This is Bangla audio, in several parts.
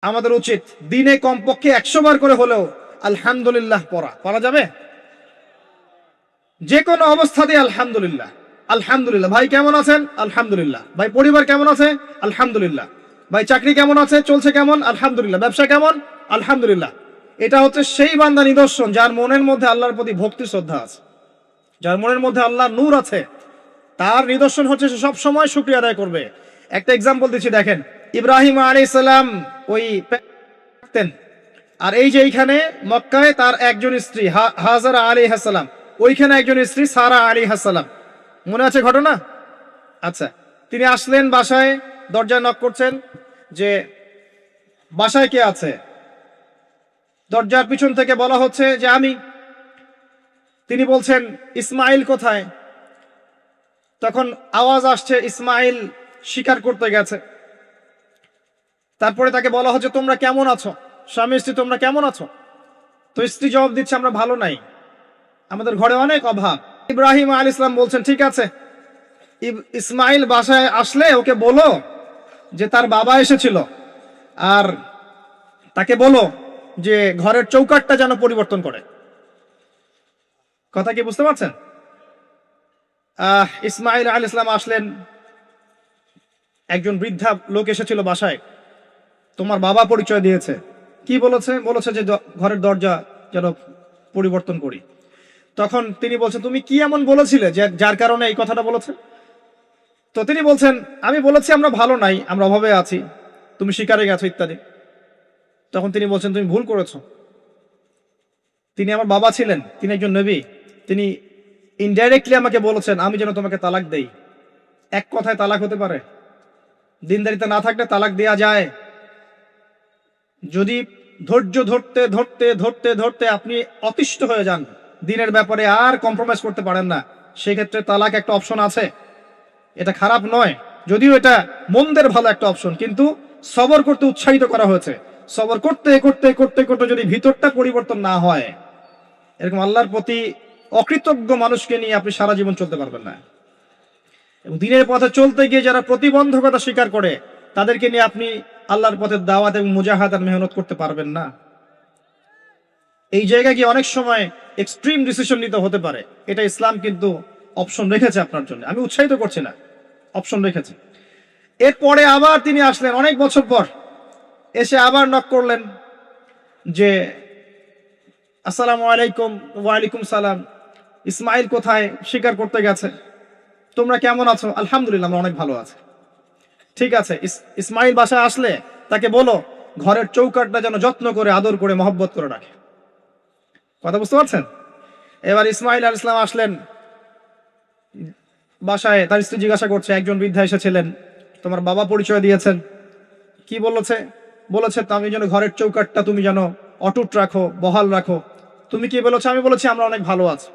আমাদের উচিত দিনে কমপক্ষে 100 বার করে হলেও আলহামদুলিল্লাহ পড়া যাবে। যে কোনো অবস্থাতে আলহামদুলিল্লাহ আলহামদুলিল্লাহ। ভাই কেমন আছেন? আলহামদুলিল্লাহ। ভাই পরিবার কেমন আছে? আলহামদুলিল্লাহ। ভাই চাকরি কেমন আছে, চলছে কেমন? আলহামদুলিল্লাহ। ব্যবসা কেমন? আলহামদুলিল্লাহ। এটা হচ্ছে সেই বান্দা নিদর্শন যার মনের মধ্যে আল্লাহর প্রতি ভক্তি শ্রদ্ধা আছে, যার মনের মধ্যে আল্লাহর নূর আছে। তার নিদর্শন হচ্ছে সে সব সময় শুকরিয়া আদায় করবে। একটা এক্সাম্পল দিচ্ছি, দেখেন ইব্রাহিম আলাইহিস সালাম ওই থাকতেন, আর এই যে এইখানে মক্কায় তার একজন স্ত্রী হাজারা আলাইহিস সালাম, ওইখানে একজন স্ত্রী সারা আলাইহিস সালাম। মনে আছে ঘটনা? আচ্ছা, তিনি আসলেন বাসায়, দরজায় নক করছেন যে বাসায় কে আছে? দরজার পিছন থেকে বলা হচ্ছে যে আমি। তিনি বলছেন ইসমাইল কোথায়? তখন আওয়াজ আসছে ইসমাইল শিকার করতে গেছে। তারপরে তাকে বলা হচ্ছে তোমরা কেমন আছো, স্বামী স্ত্রী তোমরা কেমন আছো? তো স্ত্রী জবাব দিচ্ছে আমরা ভালো নাই, আমাদের ঘরে অনেক অভাব। ইব্রাহিম আলাইহিস সালাম বলছেন ঠিক আছে, ইসমাইল বাসায় আসলে ওকে বলো যে তার বাবা এসেছিল, আর তাকে বলো যে ঘরের চৌকাঠটা যেন পরিবর্তন করে। কথা কি বুঝতে পারছেন? ইসমাইল আলাইহিস সালাম আসলেন, একজন বৃদ্ধা লোক এসেছিল বাসায়, তোমার বাবা পরিচয় দিয়েছে। কি বলেছে? বলেছে যে ঘরের দরজা যেন পরিবর্তন করি। তখন তিনি বলছেন তুমি কি এমন বলেছিলে যে যার কারণে এই কথাটা বলেছে? তো তিনি বলছেন আমি বলেছি আমরা ভালো নাই, আমরা অভাবে আছি, তুমি শিকারে গেছো ইত্যাদি। তখন তিনি বলছেন তুমি ভুল করেছো, তিনি আমার বাবা ছিলেন, তিনি একজন নবী, তিনি ইনডাইরেক্টলি আমাকে বলেছেন আমি যেন তোমাকে তালাক দেই। এক কথায় তালাক হতে পারে? দিনদারিতে না থাকলে তালাক দেয়া যায়। যদি ধৈর্য ধরতে ধরতে ধরতে ধরতে আপনি অতিষ্ঠ হয়ে যান, দিনের ব্যাপারে আর কম্প্রোমাইজ করতে পারেন না, সেক্ষেত্রে তালাক একটা অপশন আছে। এটা খারাপ নয়, যদিও এটা মন্দের ভালো একটা অপশন, কিন্তু সবর করতে উৎসাহিত করা হয়েছে। সবর করতে করতে করতে করতে যদি ভিতরটা পরিবর্তন না হয়, এরকম আল্লাহর প্রতি অকৃতজ্ঞ মানুষকে নিয়ে আপনি সারা জীবন চলতে পারবেন না। এবং দিনের পথে চলতে গিয়ে যারা প্রতিবন্ধকতা স্বীকার করে, তাদেরকে নিয়ে আপনি আল্লাহর পথে দাওয়াত এবং মুজাহাদার মেহনত করতে পারবেন না। এই জায়গায় গিয়ে অনেক সময় এক্সট্রিম ডিসিশন নিতে হতে পারে। এটা ইসলাম কিন্তু অপশন রেখেছে আপনার জন্য, আমি উৎসাহিত করছি না, অপশন রেখেছে। এরপরে আবার তিনি আসলেন অনেক বছর পর, এসে আবার নক করলেন যে আসসালামু আলাইকুম। ওয়ালাইকুম সালাম। ইসমাইল কোথায়? শিকার করতে গেছে। তোমরা কেমন আছো? আলহামদুলিল্লাহ আমরা অনেক ভালো আছি। ঠিক আছে, ইসমাইল বাসায় আসলে তাকে বলো ঘরের চৌকাঠটা যেন যত্ন করে আদর করে মহব্বত করে রাখে। কথা বুঝতে পারছেন? এবার ইসমাইল আলাইহিস সালাম আসলেন বাসায়, তার স্ত্রী জিজ্ঞাসা করছে, একজন বৃদ্ধা এসেছিলেন, তোমার বাবা পরিচয় দিয়েছেন। কি বলেছে? বলেছে আমি যেন ঘরের চৌকাঠটা তুমি যেন অটুট রাখো, বহাল রাখো। তুমি কি বলেছো? আমি বলেছি আমরা অনেক ভালো আছি।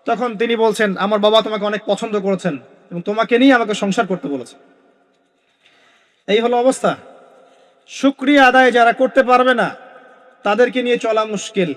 তখন তিনি বলছেন আমার বাবা তোমাকে অনেক পছন্দ করেছেন এবং তোমাকে নিয়ে আমাকে সংসার করতে বলেছে। এই হলো অবস্থা। শুকরিয়া আদায় যারা করতে পারবে না, তাদেরকে নিয়ে চলা মুশকিল।